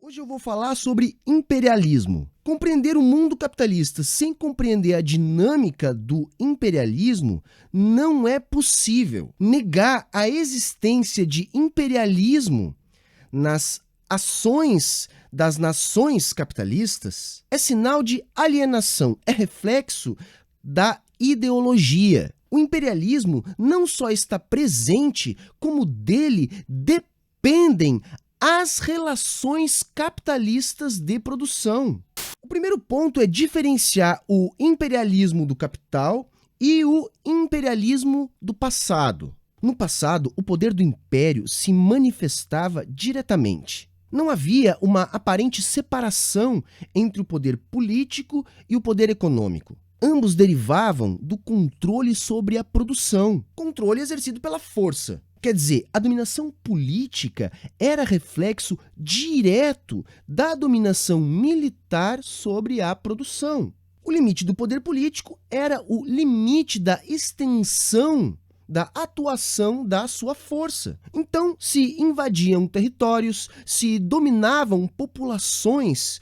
Hoje eu vou falar sobre imperialismo. Compreender o mundo capitalista sem compreender a dinâmica do imperialismo não é possível. Negar a existência de imperialismo nas ações das nações capitalistas é sinal de alienação, é reflexo da ideologia. O imperialismo não só está presente, como dele dependem as relações capitalistas de produção. O primeiro ponto é diferenciar o imperialismo do capital e o imperialismo do passado. No passado, o poder do império se manifestava diretamente. Não havia uma aparente separação entre o poder político e o poder econômico. Ambos derivavam do controle sobre a produção, controle exercido pela força. Quer dizer, a dominação política era reflexo direto da dominação militar sobre a produção. O limite do poder político era o limite da extensão da atuação da sua força. Então, se invadiam territórios, se dominavam populações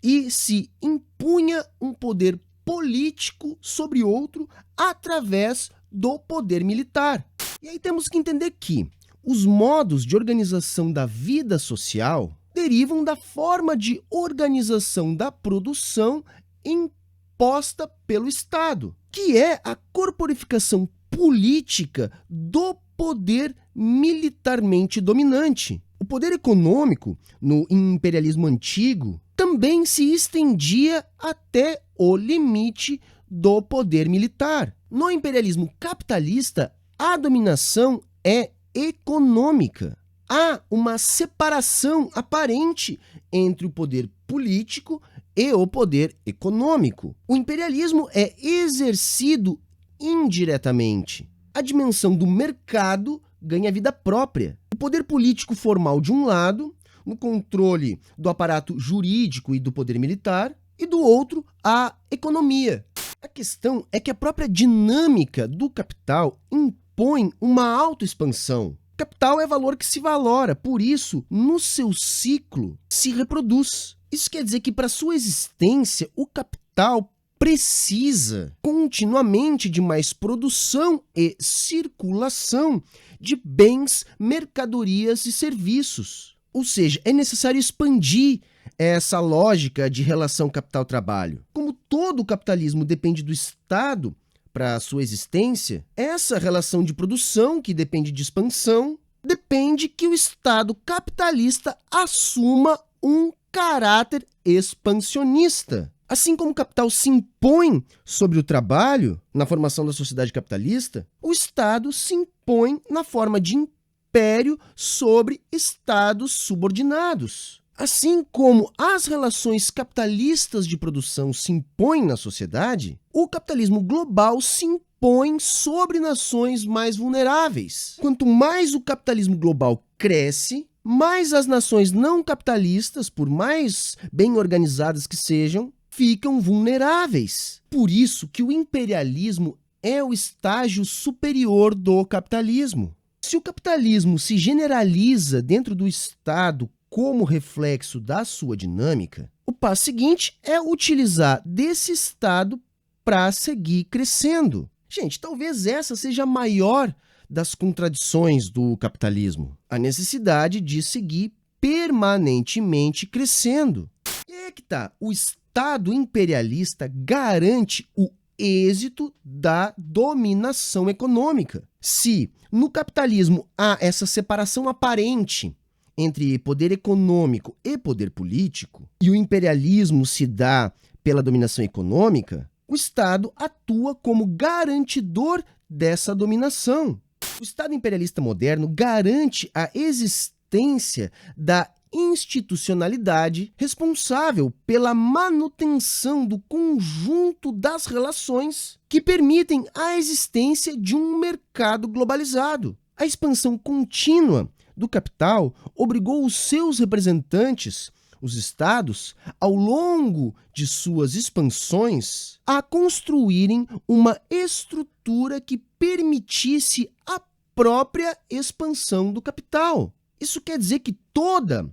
e se impunha um poder político sobre outro através do poder militar. E aí temos que entender que os modos de organização da vida social derivam da forma de organização da produção imposta pelo Estado, que é a corporificação política do poder militarmente dominante. O poder econômico, no imperialismo antigo, também se estendia até o limite do poder militar. No imperialismo capitalista, a dominação é econômica. Há uma separação aparente entre o poder político e o poder econômico. O imperialismo é exercido indiretamente. A dimensão do mercado ganha vida própria. O poder político formal de um lado, no controle do aparato jurídico e do poder militar, e do outro, a economia. A questão é que a própria dinâmica do capital impõe uma autoexpansão. Capital é valor que se valora, por isso, no seu ciclo, se reproduz. Isso quer dizer que, para sua existência, o capital precisa continuamente de mais produção e circulação de bens, mercadorias e serviços. Ou seja, é necessário expandir essa lógica de relação capital-trabalho. Como todo o capitalismo depende do Estado para a sua existência, essa relação de produção, que depende de expansão, depende que o Estado capitalista assuma um caráter expansionista. Assim como o capital se impõe sobre o trabalho na formação da sociedade capitalista, o Estado se impõe na forma de império sobre estados subordinados. Assim como as relações capitalistas de produção se impõem na sociedade, o capitalismo global se impõe sobre nações mais vulneráveis. Quanto mais o capitalismo global cresce, mais as nações não capitalistas, por mais bem organizadas que sejam, ficam vulneráveis. Por isso que o imperialismo é o estágio superior do capitalismo. Se o capitalismo se generaliza dentro do Estado como reflexo da sua dinâmica, o passo seguinte é utilizar desse Estado para seguir crescendo. Gente, talvez essa seja a maior das contradições do capitalismo, a necessidade de seguir permanentemente crescendo. E aí é que tá, o Estado imperialista garante o êxito da dominação econômica. Se no capitalismo há essa separação aparente entre poder econômico e poder político, e o imperialismo se dá pela dominação econômica, o Estado atua como garantidor dessa dominação. O Estado imperialista moderno garante a existência da institucionalidade responsável pela manutenção do conjunto das relações que permitem a existência de um mercado globalizado. A expansão contínua do capital obrigou os seus representantes, os estados, ao longo de suas expansões, a construírem uma estrutura que permitisse a própria expansão do capital. Isso quer dizer que toda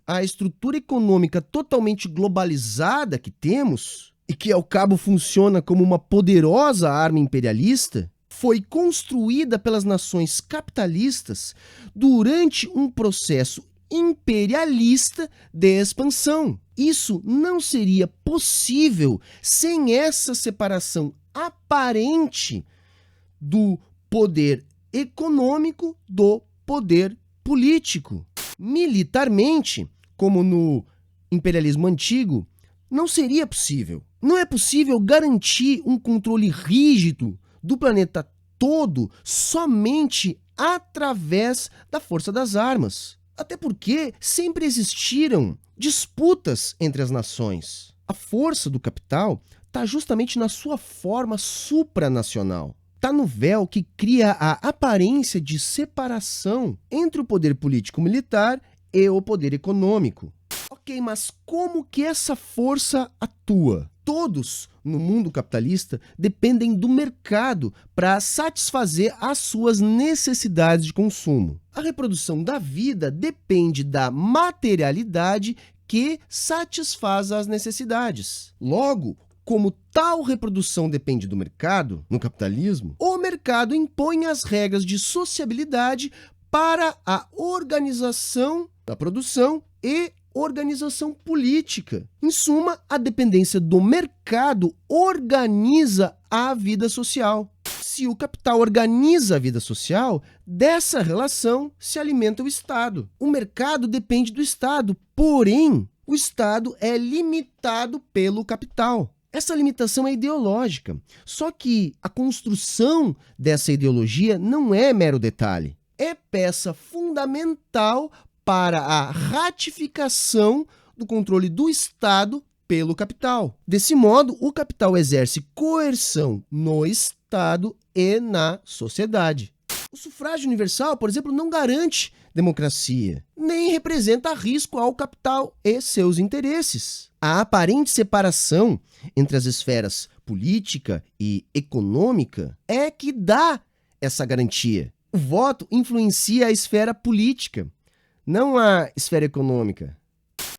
a estrutura econômica totalmente globalizada que temos, e que ao cabo funciona como uma poderosa arma imperialista, foi construída pelas nações capitalistas durante um processo imperialista de expansão. Isso não seria possível sem essa separação aparente do poder econômico do poder político. Militarmente, como no imperialismo antigo, não seria possível. Não é possível garantir um controle rígido do planeta todo somente através da força das armas. Até porque sempre existiram disputas entre as nações. A força do capital está justamente na sua forma supranacional. Está no véu que cria a aparência de separação entre o poder político-militar e o poder econômico. Ok, mas como que essa força atua? Todos no mundo capitalista dependem do mercado para satisfazer as suas necessidades de consumo. A reprodução da vida depende da materialidade que satisfaz as necessidades. Logo, como tal reprodução depende do mercado, no capitalismo, o mercado impõe as regras de sociabilidade para a organização da produção e organização política. Em suma, a dependência do mercado organiza a vida social. Se o capital organiza a vida social, dessa relação se alimenta o Estado. O mercado depende do Estado, porém, o Estado é limitado pelo capital. Essa limitação é ideológica, só que a construção dessa ideologia não é mero detalhe. É peça fundamental para a ratificação do controle do Estado pelo capital. Desse modo, o capital exerce coerção no Estado e na sociedade. O sufrágio universal, por exemplo, não garante democracia, nem representa risco ao capital e seus interesses. A aparente separação entre as esferas política e econômica é que dá essa garantia. O voto influencia a esfera política, não a esfera econômica.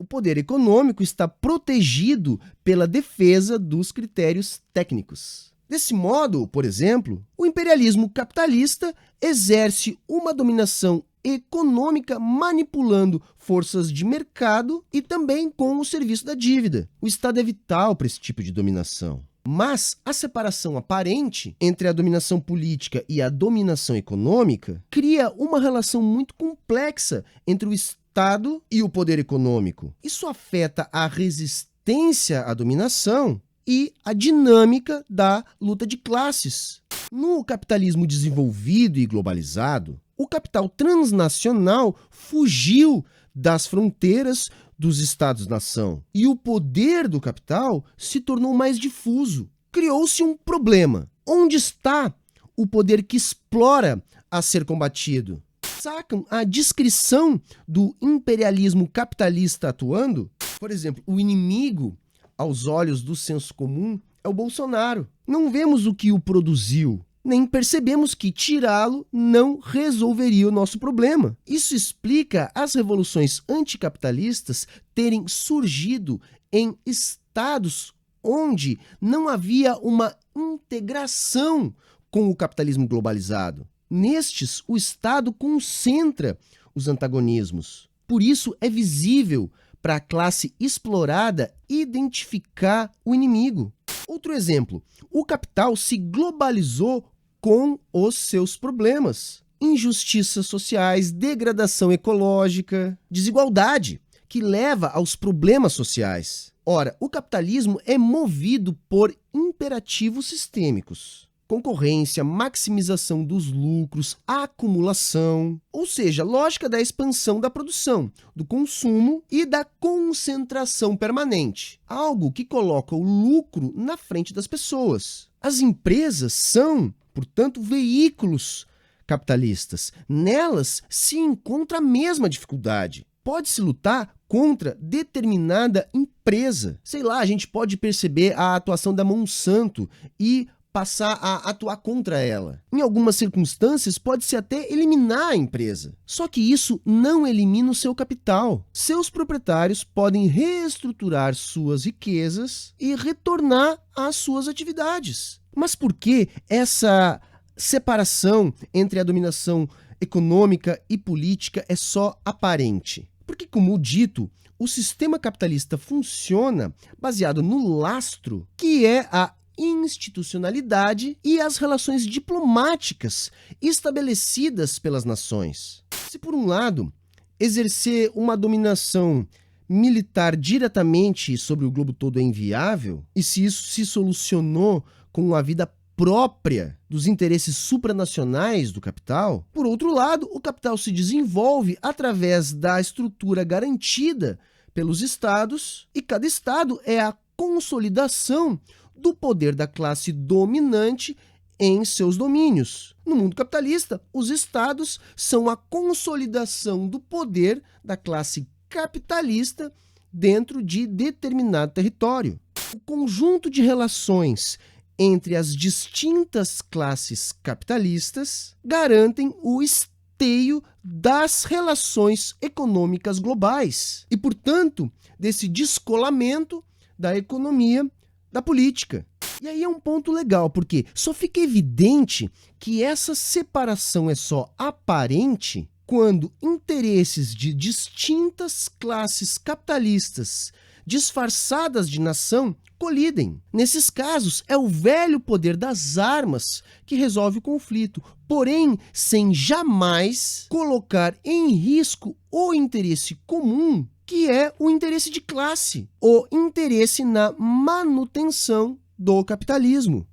O poder econômico está protegido pela defesa dos critérios técnicos. Desse modo, por exemplo, o imperialismo capitalista exerce uma dominação econômica manipulando forças de mercado e também com o serviço da dívida. O Estado é vital para esse tipo de dominação. Mas a separação aparente entre a dominação política e a dominação econômica cria uma relação muito complexa entre o Estado e o poder econômico. Isso afeta a resistência à dominação e a dinâmica da luta de classes. No capitalismo desenvolvido e globalizado, o capital transnacional fugiu das fronteiras dos Estados-nação e o poder do capital se tornou mais difuso. Criou-se um problema. Onde está o poder que explora a ser combatido? Sacam a descrição do imperialismo capitalista atuando? Por exemplo, o inimigo, aos olhos do senso comum, é o Bolsonaro. Não vemos o que o produziu, nem percebemos que tirá-lo não resolveria o nosso problema. Isso explica as revoluções anticapitalistas terem surgido em estados onde não havia uma integração com o capitalismo globalizado. Nestes, o Estado concentra os antagonismos. Por isso, é visível para a classe explorada identificar o inimigo. Outro exemplo, o capital se globalizou com os seus problemas. Injustiças sociais, degradação ecológica, desigualdade, que leva aos problemas sociais. Ora, o capitalismo é movido por imperativos sistêmicos. Concorrência, maximização dos lucros, acumulação, ou seja, lógica da expansão da produção, do consumo e da concentração permanente. Algo que coloca o lucro na frente das pessoas. As empresas são, portanto, veículos capitalistas. Nelas se encontra a mesma dificuldade. Pode-se lutar contra determinada empresa. Sei lá, a gente pode perceber a atuação da Monsanto e passar a atuar contra ela. Em algumas circunstâncias, pode-se até eliminar a empresa. Só que isso não elimina o seu capital. Seus proprietários podem reestruturar suas riquezas e retornar às suas atividades. Mas por que essa separação entre a dominação econômica e política é só aparente? Porque, como dito, o sistema capitalista funciona baseado no lastro, que é a institucionalidade e as relações diplomáticas estabelecidas pelas nações. Se, por um lado, exercer uma dominação militar diretamente sobre o globo todo é inviável, e se isso se solucionou com a vida própria dos interesses supranacionais do capital, por outro lado, o capital se desenvolve através da estrutura garantida pelos estados, e cada estado é a consolidação do poder da classe dominante em seus domínios. No mundo capitalista, os estados são a consolidação do poder da classe capitalista dentro de determinado território. O conjunto de relações entre as distintas classes capitalistas garantem o esteio das relações econômicas globais e, portanto, desse descolamento da economia da política. E aí é um ponto legal, porque só fica evidente que essa separação é só aparente quando interesses de distintas classes capitalistas disfarçadas de nação colidem. Nesses casos, é o velho poder das armas que resolve o conflito, porém sem jamais colocar em risco o interesse comum, que é o interesse de classe, o interesse na manutenção do capitalismo.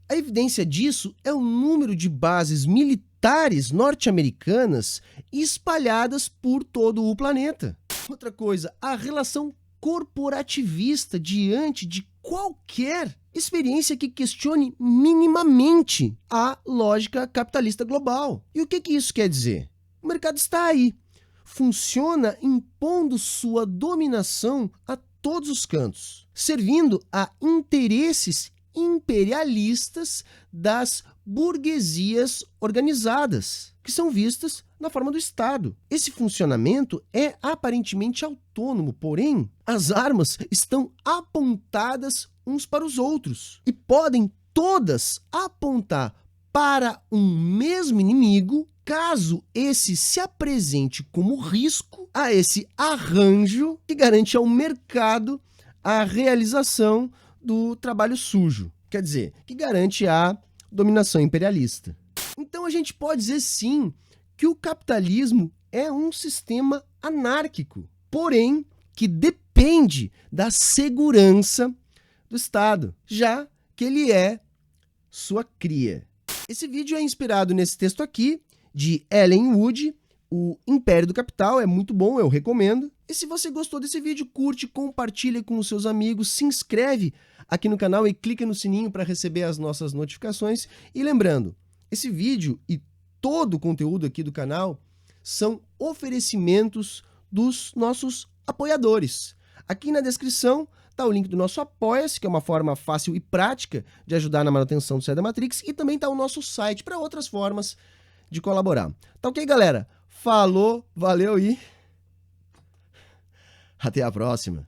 A evidência disso é o número de bases militares norte-americanas espalhadas por todo o planeta. Outra coisa, a relação corporativista diante de qualquer experiência que questione minimamente a lógica capitalista global. E o que isso quer dizer? O mercado está aí, funciona impondo sua dominação a todos os cantos, servindo a interesses imperialistas das burguesias organizadas, que são vistas na forma do Estado. Esse funcionamento é aparentemente autônomo, porém, as armas estão apontadas uns para os outros e podem todas apontar para um mesmo inimigo, caso esse se apresente como risco a esse arranjo que garante ao mercado a realização do trabalho sujo, quer dizer, que garante a dominação imperialista. Então a gente pode dizer sim que o capitalismo é um sistema anárquico, porém que depende da segurança do Estado, já que ele é sua cria. Esse vídeo é inspirado nesse texto aqui, de Ellen Wood, O Império do Capital, é muito bom, eu recomendo. E se você gostou desse vídeo, curte, compartilha com os seus amigos, se inscreve aqui no canal e clica no sininho para receber as nossas notificações. E lembrando, esse vídeo e todo o conteúdo aqui do canal são oferecimentos dos nossos apoiadores. Aqui na descrição está o link do nosso Apoia-se, que é uma forma fácil e prática de ajudar na manutenção do Sai da Matrix, e também está o nosso site para outras formas de colaborar. Tá ok, galera? Falou, valeu e até a próxima!